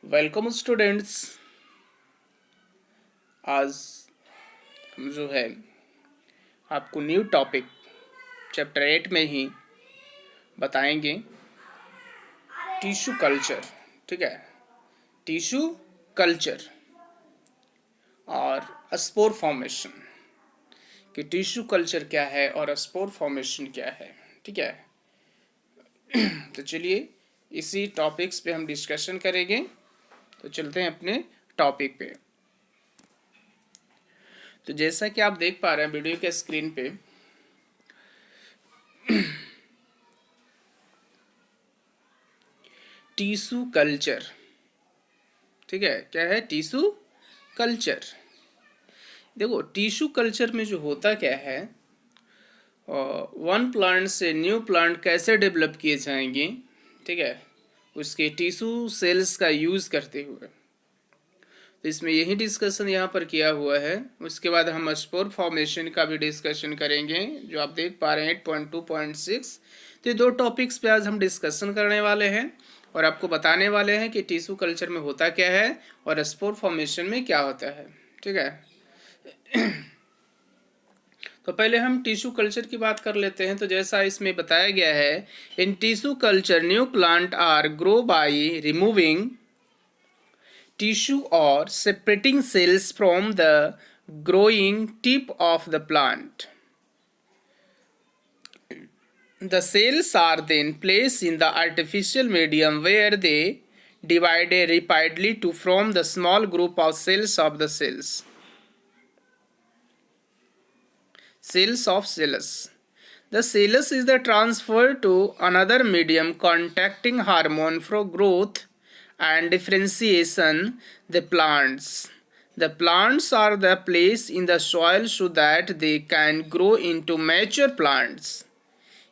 Welcome students. आज हम जो है आपको न्यू टॉपिक चैप्टर 8 में ही बताएंगे टिश्यू कल्चर। ठीक है, टिश्यू कल्चर और स्पोर फॉर्मेशन कि टिश्यू कल्चर क्या है और स्पोर फॉर्मेशन क्या है। ठीक है, तो चलिए इसी टॉपिक्स पे हम डिस्कशन करेंगे। तो चलते हैं अपने टॉपिक पे। तो जैसा कि आप देख पा रहे हैं वीडियो के स्क्रीन पे, टिश्यू कल्चर। ठीक है, क्या है टिश्यू कल्चर? देखो टिश्यू कल्चर में जो होता क्या है, वन प्लांट से न्यू प्लांट कैसे डेवलप किए जाएंगे। ठीक है, उसके टिश्यू सेल्स का यूज़ करते हुए। तो इसमें यही डिस्कशन यहाँ पर किया हुआ है। उसके बाद हम स्पोर फॉर्मेशन का भी डिस्कशन करेंगे, जो आप देख पा रहे हैं 8.2.6। तो ये दो टॉपिक्स पे आज हम डिस्कशन करने वाले हैं और आपको बताने वाले हैं कि टिश्यू कल्चर में होता क्या है और स्पोर फॉर्मेशन में क्या होता है। ठीक है, तो पहले हम टिश्यू कल्चर की बात कर लेते हैं। तो जैसा इसमें बताया गया है, in tissue culture new plant are grow by removing tissue or separating cells from the growing tip of the plant. The cells are then placed in the artificial medium where they divide rapidly to form the small group of cells of the cells. Cells of cellus. The cellus is the transfer to another medium contacting hormone for growth and differentiation. The plants. The plants are the placed in the soil so that they can grow into mature plants.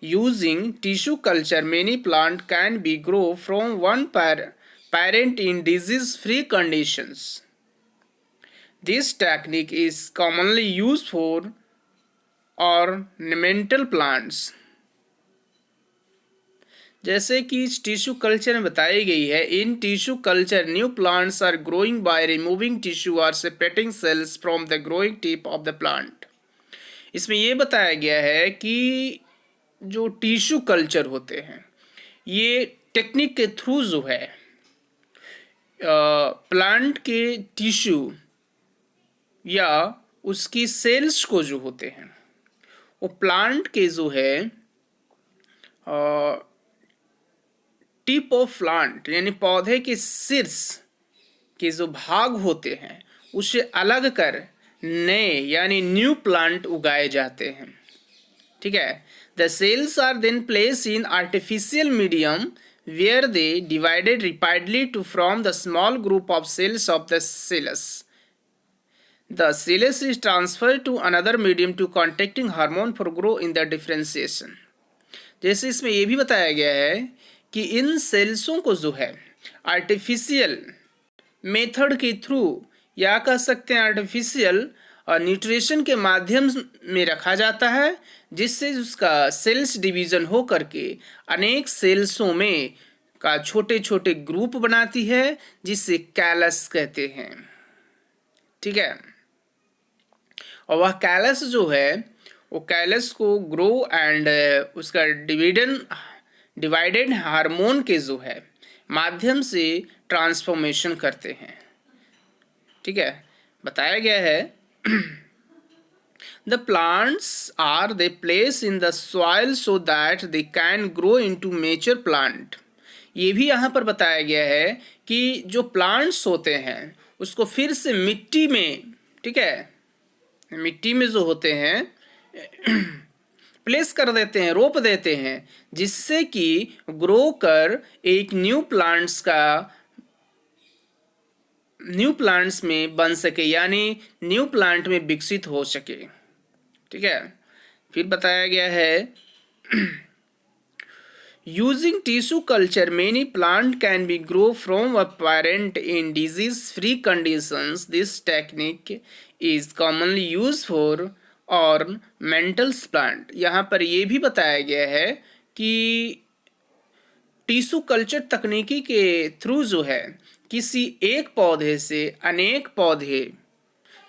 Using tissue culture, many plants can be grown from one parent in disease-free conditions. This technique is commonly used for ornamental plants. जैसे कि इस tissue culture में बताई गई है, in tissue culture new plants are growing by removing tissue or separating cells from the growing tip of the plant. इसमें यह बताया गया है कि जो टिश्यू कल्चर होते हैं, ये टेक्निक के थ्रू जो है प्लांट के टिश्यू या उसकी सेल्स को जो होते हैं वो प्लांट के जो है टिप ऑफ प्लांट यानी पौधे के शीर्ष के जो भाग होते हैं उसे अलग कर नए यानी न्यू प्लांट उगाए जाते हैं। ठीक है, the cells are then place in artificial medium where they divided rapidly to from the small group of cells of the cells. The cells is transfer to another medium to contacting hormone for grow in the differentiation. जैसे इसमें यह भी बताया गया है कि इन सेल्सों को जो है आर्टिफिशियल मेथड के थ्रू या कह सकते हैं आर्टिफिशियल न्यूट्रिशन के माध्यम में रखा जाता है, जिससे उसका सेल्स डिवीजन हो करके अनेक सेल्सों में का छोटे छोटे ग्रुप बनाती है, जिसे कैलस कहते हैं। ठीक है, और वह कैलस जो है वो कैलस को ग्रो एंड उसका डिवाइडेड हार्मोन के जो है माध्यम से ट्रांसफॉर्मेशन करते हैं। ठीक है, बताया गया है the plants are they place in the soil so that they can grow into mature plant. ये भी यहाँ पर बताया गया है कि जो प्लांट्स होते हैं उसको फिर से मिट्टी में, ठीक है, मिट्टी में जो होते हैं प्लेस कर देते हैं, रोप देते हैं, जिससे कि ग्रो कर एक न्यू प्लांट्स में बन सके यानी न्यू प्लांट में विकसित हो सके। ठीक है, फिर बताया गया है using tissue culture many plant can be grow from a parent in disease free conditions. This technique is commonly use for ornamental plant. यहाँ पर यह भी बताया गया है कि टिश्यू कल्चर तकनीकी के थ्रू जो है किसी एक पौधे से अनेक पौधे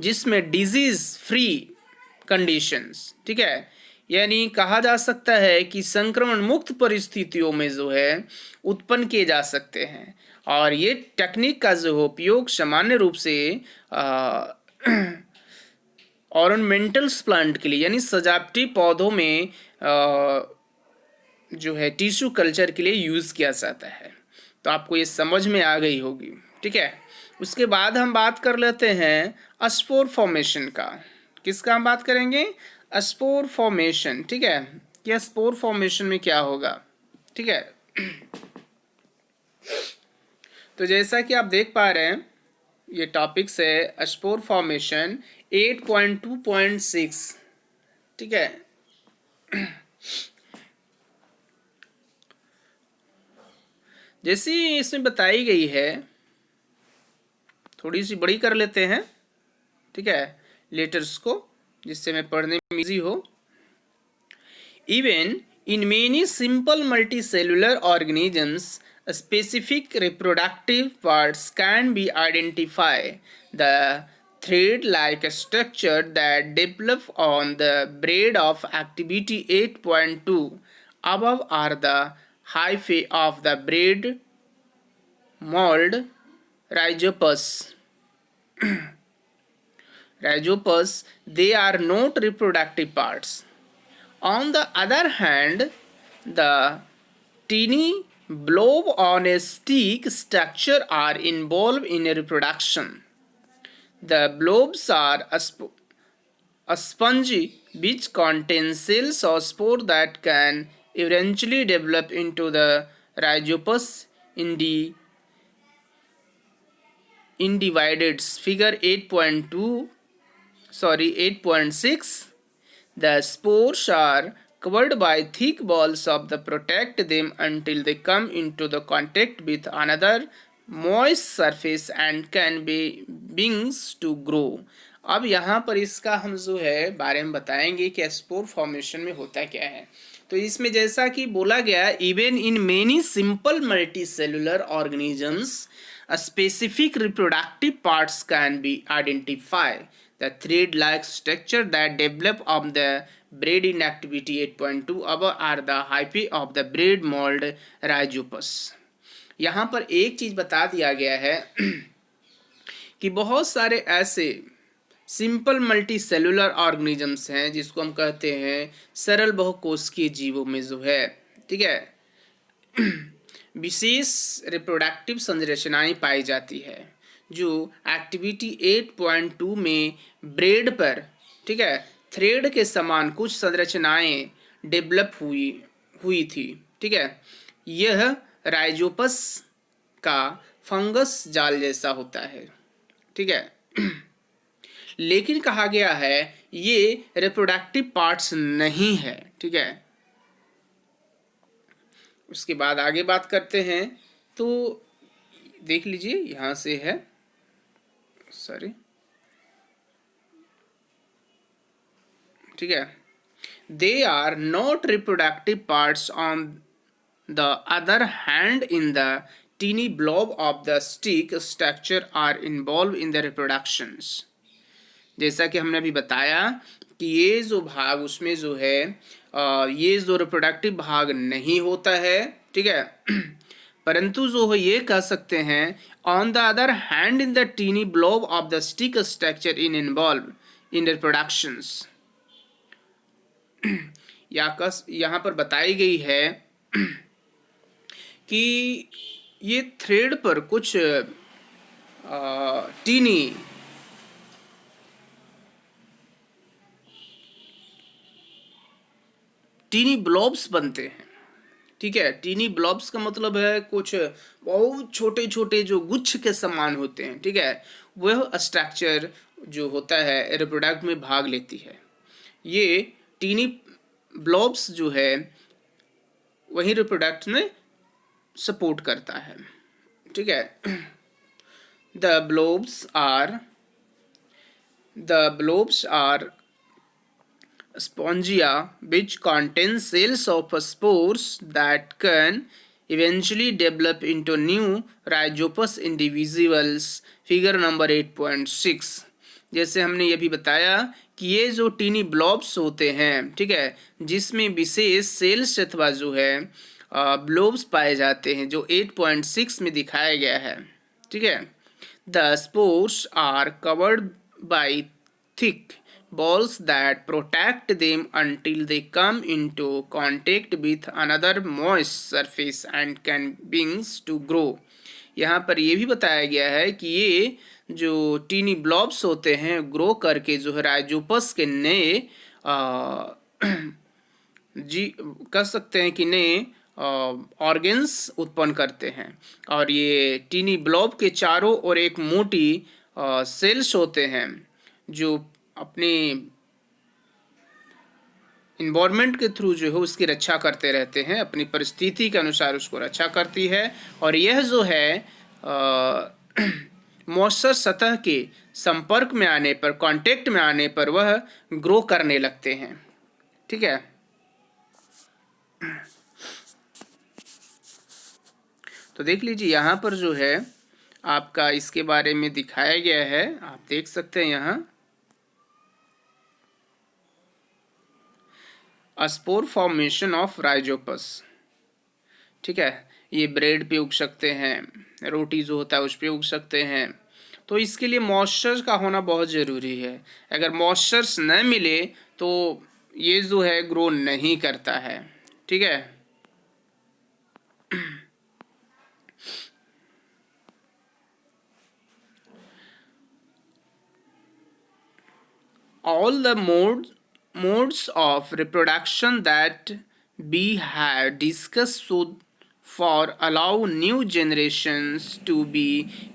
जिसमें डिजीज फ्री कंडीशंस, ठीक है, यानी कहा जा सकता है कि संक्रमण मुक्त परिस्थितियों में जो है उत्पन्न किए जा सकते हैं। और ये टेक्निक का जो उपयोग सामान्य रूप से ऑर्नामेंटल्स प्लांट के लिए यानी सजावटी पौधों में जो है टिश्यू कल्चर के लिए यूज़ किया जाता है। तो आपको ये समझ में आ गई होगी, ठीक है। उसके बाद हम बात कर लेते हैं स्पोर फॉर्मेशन का। किसका हम बात करेंगे? स्पोर फॉर्मेशन, ठीक है। कि स्पोर फॉर्मेशन में क्या होगा, ठीक है। तो जैसा कि आप देख पा रहे हैं ये टॉपिक्स है स्पोर फॉर्मेशन 8.2.6, ठीक है। जैसी इसमें बताई गई है थोड़ी सी बड़ी कर लेते हैं, ठीक है, लेटर्स को, जिससे मैं पढ़ने में इजी हो। Even in many simple multicellular organisms specific reproductive parts can be identified. The thread-like structure that develop on the braid of activity 8.2 above are the hyphae of the braid mold Rhizopus. Rhizopus, they are not reproductive parts. On the other hand, the teeny blob on a stick structure are involved in reproduction. The blobs are a spongy which contains cells or spore that can eventually develop into the rhizopus individuals. Figure 8.6. The spores are covered by thick balls of the protect them until they come into the contact with another moist surface and can be beings to grow. अब यहाँ पर इसका हम जो है बारे में बताएंगे कि स्पोर फॉर्मेशन में होता क्या है। तो इसमें जैसा कि बोला गया, even in many simple multi cellular organisms specific reproductive parts can be identify. The thread-like structure that develop of the braid in activity 8.2 above are the hyphae of the braid mold Rhizopus. यहाँ पर एक चीज बता दिया गया है कि बहुत सारे ऐसे सिंपल मल्टी सेलुलर ऑर्गेनिजम्स हैं जिसको हम कहते हैं सरल बहुकोशिकीय जीवों में जो है, ठीक है, विशेष रिप्रोडक्टिव संरचनाएं पाई जाती है जो एक्टिविटी 8.2 में ब्रेड पर, ठीक है, थ्रेड के समान कुछ संरचनाएं डेवलप हुई थी, ठीक है। यह राइजोपस का फंगस जाल जैसा होता है, ठीक है। लेकिन कहा गया है ये रिप्रोडक्टिव पार्ट्स नहीं है, ठीक है। उसके बाद आगे बात करते हैं। तो देख लीजिए यहां से है, सॉरी, ठीक है। They are not reproductive parts on the other hand in the tiny blob of the stick structure are involve in the reproductions. जैसा कि हमने अभी बताया कि ये जो भाग उसमें जो है ये जो रिप्रोडक्टिव भाग नहीं होता है, ठीक है, परंतु जो है ये कह सकते हैं on the other hand in the tiny blob of the stick structure in involve in reproductions. यहाँ पर बताई गई है कि ये थ्रेड पर कुछ टीनी ब्लॉब्स बनते हैं, ठीक है। टीनी ब्लॉब्स का मतलब है कुछ बहुत छोटे छोटे जो गुच्छ के समान होते हैं, ठीक है। वह स्ट्रक्चर जो होता है रिप्रोडक्ट में भाग लेती है। ये टीनी ब्लॉब्स जो है वही रिप्रोडक्ट में सपोर्ट करता है, ठीक है। The blobs are spongia which contain cells of spores that can eventually develop into new rhizopus individuals, figure number 8.6। जैसे हमने ये भी बताया कि ये जो टीनी ब्लॉब्स होते हैं, ठीक है, जिसमें विशेष सेल्स अथवा जो है ब्लॉब्स पाए जाते हैं, जो 8.6 में दिखाया गया है, ठीक है। The spores are covered by thick balls that protect them until they come into contact with another moist surface and can begins to grow। यहाँ पर ये भी बताया गया है कि ये जो टीनी ब्लॉब्स होते हैं ग्रो करके जो है राइजोपस के नए जी कह सकते हैं कि नए ऑर्गेन्स उत्पन्न करते हैं। और ये टीनी ब्लॉब के चारों ओर एक मोटी सेल्स होते हैं जो अपने इन्वायरमेंट के थ्रू जो है उसकी रक्षा करते रहते हैं, अपनी परिस्थिति के अनुसार उसको रक्षा करती है। और यह जो है मॉइस्चर सतह के संपर्क में आने पर, कांटेक्ट में आने पर वह ग्रो करने लगते हैं, ठीक है। तो देख लीजिए यहाँ पर जो है आपका इसके बारे में दिखाया गया है, आप देख सकते हैं यहाँ स्पोर फॉर्मेशन ऑफ राइजोपस, ठीक है। ये ब्रेड पे उग सकते हैं, रोटी जो होता है उस पे उग सकते हैं। तो इसके लिए मॉइस्चर का होना बहुत ज़रूरी है। अगर मॉइस्चर न मिले तो ये जो है ग्रो नहीं करता है, ठीक है। All the modes of reproduction that we have discussed so far allow new generations to be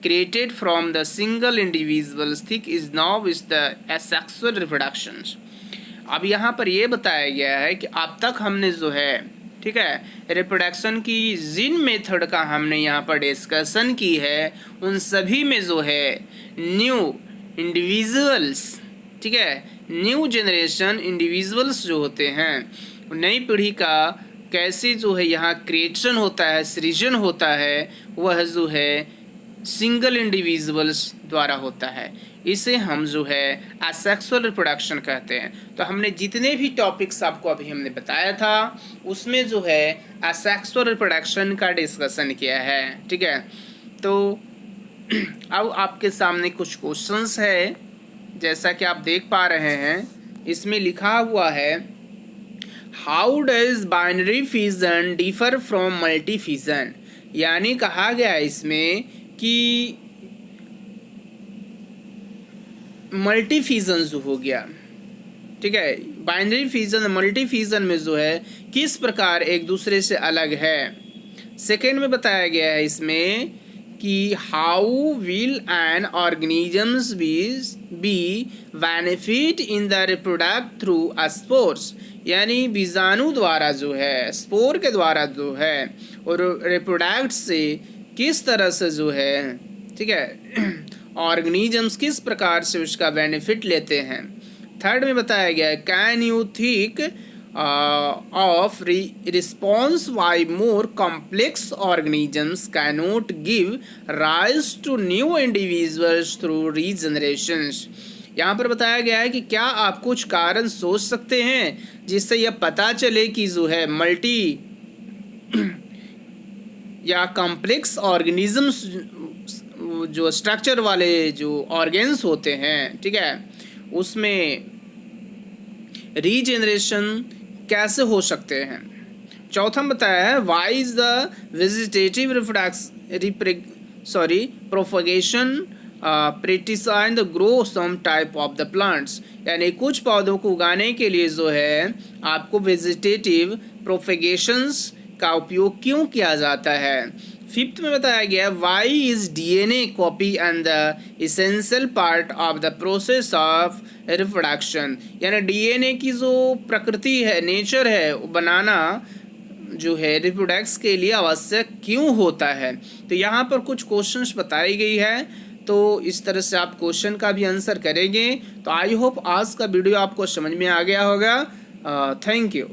created from the single individuals thick is now is the asexual reproduction। अब यहाँ पर ये बताया गया है कि अब तक हमने जो है, ठीक है, रिप्रोडक्शन की जिन मेथड का हमने यहाँ पर डिस्कशन की है उन सभी में जो है न्यू इंडिविजुअल्स, ठीक है, न्यू जनरेशन इंडिविजुअल्स जो होते हैं, नई पीढ़ी का कैसे जो है यहाँ क्रिएशन होता है, सृजन होता है, वह जो है सिंगल इंडिविजुअल्स द्वारा होता है। इसे हम जो है एसेक्सुअल रिप्रोडक्शन कहते हैं। तो हमने जितने भी टॉपिक्स आपको अभी हमने बताया था उसमें जो है एसेक्सुअल रिप्रोडक्शन का डिस्कशन किया है, ठीक है। तो अब आपके सामने कुछ क्वेश्चंस है, जैसा कि आप देख पा रहे हैं इसमें लिखा हुआ है how does binary fission differ from multi fission. यानी कहा गया है इसमें कि मल्टी फिजन जो हो गया, ठीक है, बाइनरी फिजन मल्टी फिजन में जो है किस प्रकार एक दूसरे से अलग है। सेकेंड में बताया गया है इसमें कि how will an organisms be benefit in the reproduct through spores. यानी बीजाणु द्वारा जो है, स्पोर के द्वारा जो है और रिप्रोडक्ट से किस तरह से जो है, ठीक है, ऑर्गेनिजम्स किस प्रकार से उसका बेनिफिट लेते हैं। थर्ड में बताया गया है can you think of response why more complex organisms cannot give rise to new individuals through regenerations। यहाँ पर बताया गया है कि क्या आप कुछ कारण सोच सकते हैं जिससे यह पता चले कि जो है मल्टी या कॉम्प्लेक्स ऑर्गेनिजम्स जो स्ट्रक्चर वाले जो ऑर्गेन्स होते हैं, ठीक है, उसमें रीजेनरेशन कैसे हो सकते हैं। चौथा बताया है why is the vegetative propagation practise in the grow some type of the plants. यानी कुछ पौधों को उगाने के लिए जो है आपको वेजिटेटिव प्रोपगेशंस का उपयोग क्यों किया जाता है। फिफ्थ में बताया गया why is DNA copy and the essential part of the process of reproduction. यानी डीएनए की जो प्रकृति है, नेचर है, वो बनाना जो है रिप्रोडक्ट्स के लिए आवश्यक क्यों होता है। तो यहाँ पर कुछ क्वेश्चंस बताई गई है, तो इस तरह से आप क्वेश्चन का भी आंसर करेंगे। तो आई होप आज का वीडियो आपको समझ में आ गया होगा। Thank you.